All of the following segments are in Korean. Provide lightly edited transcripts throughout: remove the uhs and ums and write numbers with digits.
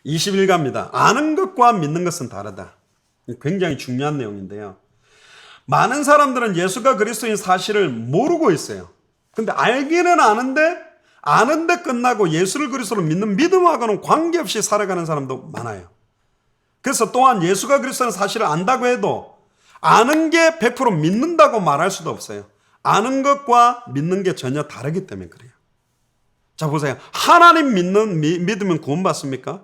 21가입니다. 아는 것과 믿는 것은 다르다. 굉장히 중요한 내용인데요. 많은 사람들은 예수가 그리스도인 사실을 모르고 있어요. 근데 알기는 아는데 끝나고 예수를 그리스도로 믿는 믿음하고는 관계없이 살아가는 사람도 많아요. 그래서 또한 예수가 그리스도라는 사실을 안다고 해도 아는 게 100% 믿는다고 말할 수도 없어요. 아는 것과 믿는 게 전혀 다르기 때문에 그래요. 자, 보세요. 하나님 믿으면 구원받습니까?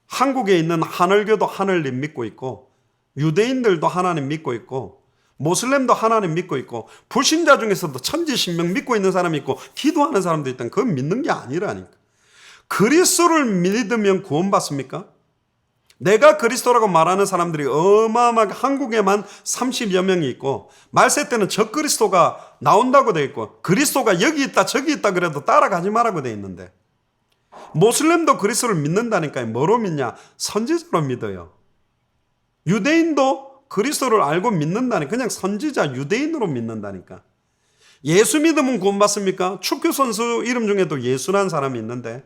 한국에 있는 하늘교도 하늘님 믿고 있고, 유대인들도 하나님 믿고 있고, 모슬렘도 하나님 믿고 있고, 불신자 중에서도 천지신명 믿고 있는 사람이 있고, 기도하는 사람도 있다는 그건 믿는 게 아니라니까. 그리스도를 믿으면 구원받습니까? 내가 그리스도라고 말하는 사람들이 어마어마하게 한국에만 30여 명이 있고, 말세 때는 적그리스도가 나온다고 돼 있고, 그리스도가 여기 있다 저기 있다 그래도 따라가지 말라고 돼 있는데, 모슬렘도 그리스도를 믿는다니까요. 뭐로 믿냐? 선지자로 믿어요. 유대인도 그리스도를 알고 믿는다니까. 그냥 선지자 유대인으로 믿는다니까. 예수 믿으면 구원받습니까? 축구 선수 이름 중에도 예수라는 사람이 있는데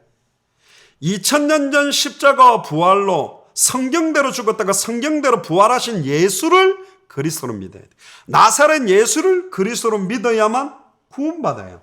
2000년 전 십자가와 부활로 성경대로 죽었다가 성경대로 부활하신 예수를 그리스도로 믿어야 돼. 나사렛 예수를 그리스도로 믿어야만 구원받아요.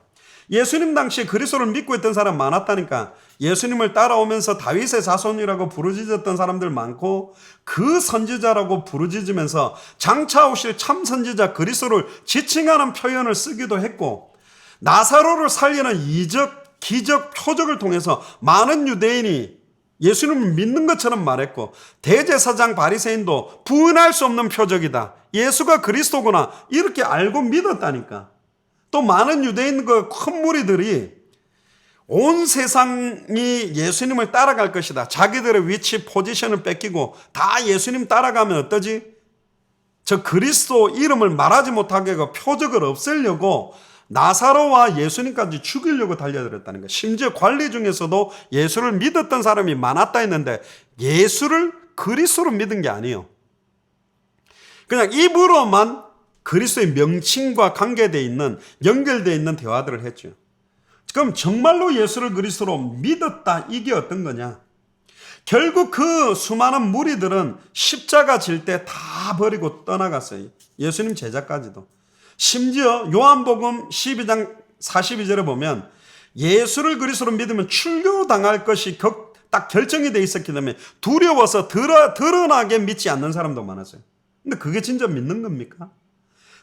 예수님 당시에 그리스도를 믿고 있던 사람 많았다니까. 예수님을 따라오면서 다윗의 자손이라고 부르짖었던 사람들 많고, 그 선지자라고 부르짖으면서 장차 오실 참 선지자 그리스도를 지칭하는 표현을 쓰기도 했고, 나사로를 살리는 이적, 기적, 표적을 통해서 많은 유대인이 예수님을 믿는 것처럼 말했고, 대제사장 바리새인도 부인할 수 없는 표적이다, 예수가 그리스도구나, 이렇게 알고 믿었다니까. 또 많은 유대인 그 큰 무리들이 온 세상이 예수님을 따라갈 것이다, 자기들의 위치 포지션을 뺏기고 다 예수님 따라가면 어떠지? 저 그리스도 이름을 말하지 못하게 하고 표적을 없애려고 나사로와 예수님까지 죽이려고 달려들었다는 거예요. 심지어 관리 중에서도 예수를 믿었던 사람이 많았다 했는데 예수를 그리스도로 믿은 게 아니에요. 그냥 입으로만 그리스도의 명칭과 관계되어 있는, 연결되어 있는 대화들을 했죠. 그럼 정말로 예수를 그리스도로 믿었다, 이게 어떤 거냐? 결국 그 수많은 무리들은 십자가 질 때 다 버리고 떠나갔어요. 예수님 제자까지도. 심지어 요한복음 12장 42절에 보면 예수를 그리스도로 믿으면 출교당할 것이 딱 결정이 돼 있었기 때문에 두려워서 드러나게 믿지 않는 사람도 많았어요. 근데 그게 진짜 믿는 겁니까?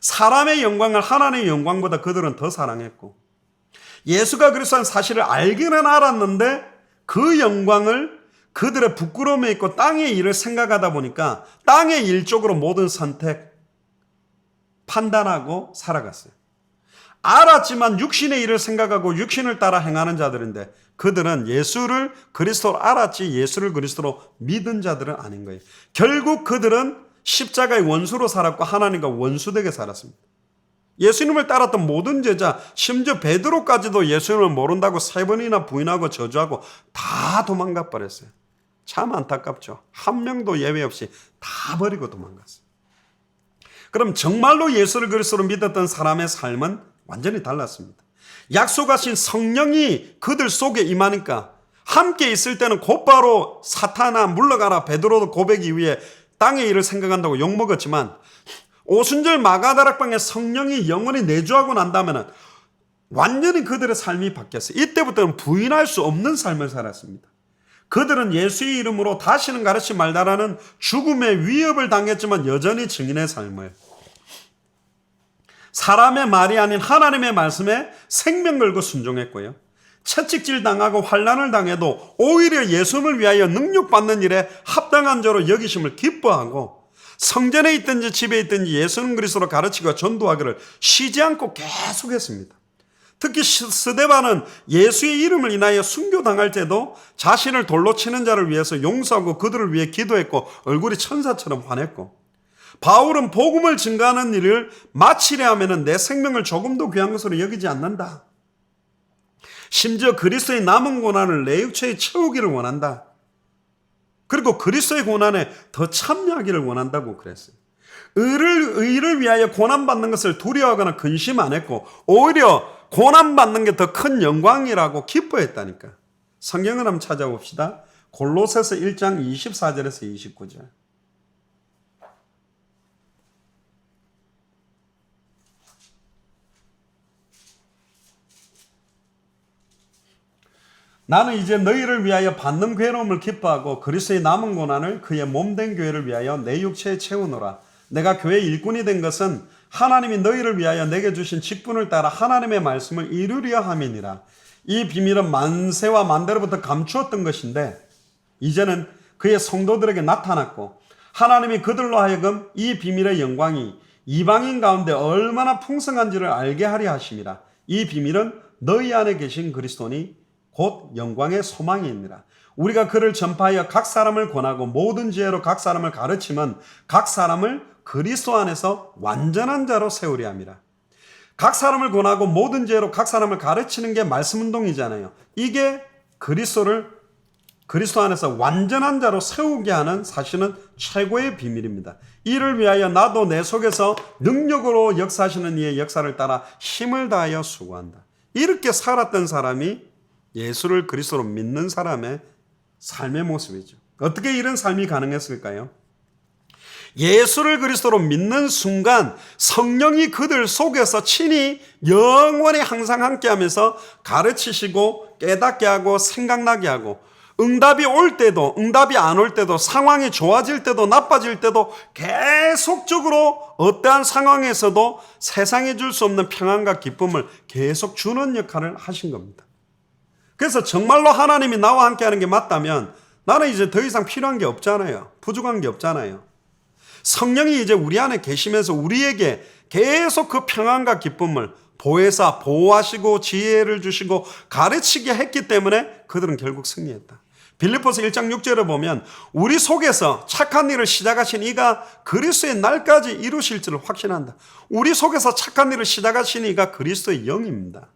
사람의 영광을 하나님의 영광보다 그들은 더 사랑했고, 예수가 그리스도라는 사실을 알기는 알았는데 그 영광을 그들의 부끄러움에 있고 땅의 일을 생각하다 보니까 땅의 일 쪽으로 모든 선택, 판단하고 살아갔어요. 알았지만 육신의 일을 생각하고 육신을 따라 행하는 자들인데 그들은 예수를 그리스도로 알았지 예수를 그리스도로 믿은 자들은 아닌 거예요. 결국 그들은 십자가의 원수로 살았고 하나님과 원수되게 살았습니다. 예수님을 따랐던 모든 제자, 심지어 베드로까지도 예수님을 모른다고 3번이나 부인하고 저주하고 다 도망가 버렸어요. 참 안타깝죠. 한 명도 예외 없이 다 버리고 도망갔어요. 그럼 정말로 예수를 그리스도로 믿었던 사람의 삶은 완전히 달랐습니다. 약속하신 성령이 그들 속에 임하니까 함께 있을 때는 곧바로 사탄아 물러가라, 베드로도 고백 이후에 땅의 일을 생각한다고 욕먹었지만 오순절 마가다락방에 성령이 영원히 내주하고 난 다음에는 완전히 그들의 삶이 바뀌었어요. 이때부터는 부인할 수 없는 삶을 살았습니다. 그들은 예수의 이름으로 다시는 가르치 말다라는 죽음의 위협을 당했지만 여전히 증인의 삶을, 사람의 말이 아닌 하나님의 말씀에 생명 걸고 순종했고요, 채찍질 당하고 환난을 당해도 오히려 예수님을 위하여 능력받는 일에 합당한 자로 여기심을 기뻐하고 성전에 있든지 집에 있든지 예수는 그리스도로 가르치고 전도하기를 쉬지 않고 계속했습니다. 특히 스데반은 예수의 이름을 인하여 순교당할 때도 자신을 돌로 치는 자를 위해서 용서하고 그들을 위해 기도했고 얼굴이 천사처럼 환했고, 바울은 복음을 증거하는 일을 마치려 하면 내 생명을 조금도 귀한 것으로 여기지 않는다. 심지어 그리스도의 남은 고난을 내 육체에 채우기를 원한다. 그리고 그리스도의 고난에 더 참여하기를 원한다고 그랬어요. 의를 위하여 고난받는 것을 두려워하거나 근심 안 했고 오히려 고난받는 게 더 큰 영광이라고 기뻐했다니까. 성경을 한번 찾아봅시다. 골로새서 1장 24절에서 29절. 나는 이제 너희를 위하여 받는 괴로움을 기뻐하고 그리스도의 남은 고난을 그의 몸된 교회를 위하여 내 육체에 채우노라. 내가 교회의 일꾼이 된 것은 하나님이 너희를 위하여 내게 주신 직분을 따라 하나님의 말씀을 이루려 함이니라. 이 비밀은 만세와 만대로부터 감추었던 것인데 이제는 그의 성도들에게 나타났고 하나님이 그들로 하여금 이 비밀의 영광이 이방인 가운데 얼마나 풍성한지를 알게 하려 하심이라. 이 비밀은 너희 안에 계신 그리스도니 곧 영광의 소망이니라. 우리가 그를 전파하여 각 사람을 권하고 모든 지혜로 각 사람을 가르치면 각 사람을 그리스도 안에서 완전한 자로 세우려 함이라. 각 사람을 권하고 모든 지혜로 각 사람을 가르치는 게 말씀 운동이잖아요. 이게 그리스도 안에서 완전한 자로 세우게 하는 사실은 최고의 비밀입니다. 이를 위하여 나도 내 속에서 능력으로 역사하시는 이의 역사를 따라 힘을 다하여 수고한다. 이렇게 살았던 사람이 예수를 그리스도로 믿는 사람의 삶의 모습이죠. 어떻게 이런 삶이 가능했을까요? 예수를 그리스도로 믿는 순간 성령이 그들 속에서 친히 영원히 항상 함께하면서 가르치시고 깨닫게 하고 생각나게 하고 응답이 올 때도 응답이 안 올 때도 상황이 좋아질 때도 나빠질 때도 계속적으로 어떠한 상황에서도 세상에 줄 수 없는 평안과 기쁨을 계속 주는 역할을 하신 겁니다. 그래서 정말로 하나님이 나와 함께하는 게 맞다면 나는 이제 더 이상 필요한 게 없잖아요. 부족한 게 없잖아요. 성령이 이제 우리 안에 계시면서 우리에게 계속 그 평안과 기쁨을 보호하시고 지혜를 주시고 가르치게 했기 때문에 그들은 결국 승리했다. 빌립보서 1장 6절에 보면 우리 속에서 착한 일을 시작하신 이가 그리스도의 날까지 이루실 줄을 확신한다. 우리 속에서 착한 일을 시작하신 이가 그리스도의 영입니다.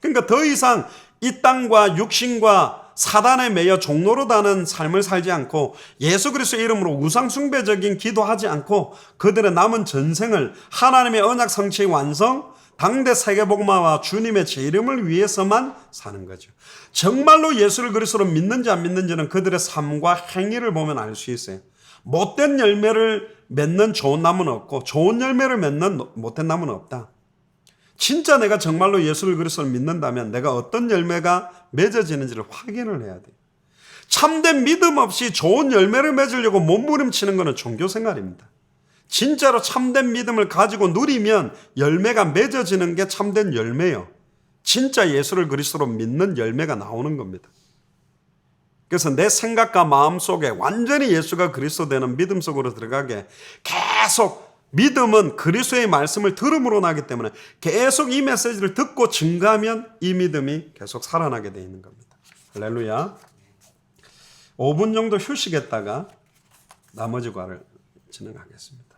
그러니까 더 이상 이 땅과 육신과 사단에 매여 종노릇하는 삶을 살지 않고 예수 그리스도의 이름으로 우상숭배적인 기도하지 않고 그들의 남은 전생을 하나님의 언약 성취의 완성, 당대 세계복음화와 주님의 제 이름을 위해서만 사는 거죠. 정말로 예수를 그리스도로 믿는지 안 믿는지는 그들의 삶과 행위를 보면 알 수 있어요. 못된 열매를 맺는 좋은 나무는 없고 좋은 열매를 맺는 못된 나무는 없다. 진짜 내가 정말로 예수를 그리스도를 믿는다면 내가 어떤 열매가 맺어지는지를 확인을 해야 돼요. 참된 믿음 없이 좋은 열매를 맺으려고 몸부림치는 것은 종교 생활입니다. 진짜로 참된 믿음을 가지고 누리면 열매가 맺어지는 게 참된 열매예요. 진짜 예수를 그리스도로 믿는 열매가 나오는 겁니다. 그래서 내 생각과 마음 속에 완전히 예수가 그리스도 되는 믿음 속으로 들어가게 계속 믿음은 그리스도의 말씀을 들음으로 나기 때문에 계속 이 메시지를 듣고 증가하면 이 믿음이 계속 살아나게 되어 있는 겁니다. 할렐루야. 5분 정도 휴식했다가 나머지 과를 진행하겠습니다.